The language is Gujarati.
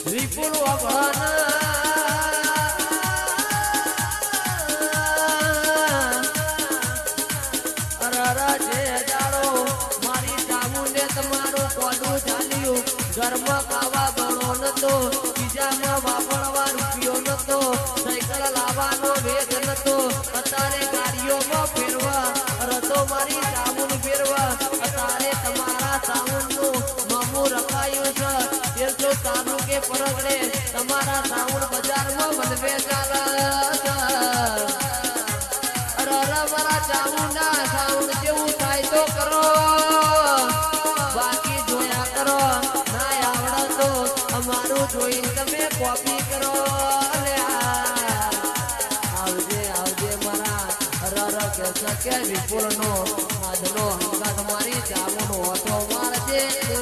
વિપુલ અભણ ઘરમાં ખાવા ગણો નતો, બીજામાં વાપરવા રૂપિયો નતો, સાયકલ લાવવાનો વેગ નતો, અત્યારે ગાડીઓમાં ફેરવા રતો મારી સાબુન ફેરવા, અત્યારે તમારા સાબુનનું મામું રખાયું છે, 1300 તાલુકે પરગડે તમારા સાબુન બજારમાં બનવે ચાલે છે. મારા ચામુંડા સાબુન જેવું થાય તો કરો, બાકી જોયા કરો, અમારું જોઈ તમે કોપી કરો. આવજે આવજે મારા કે વિપુલ નો આજનો હંગાત મારી ચામુનો ઓટો મારજે.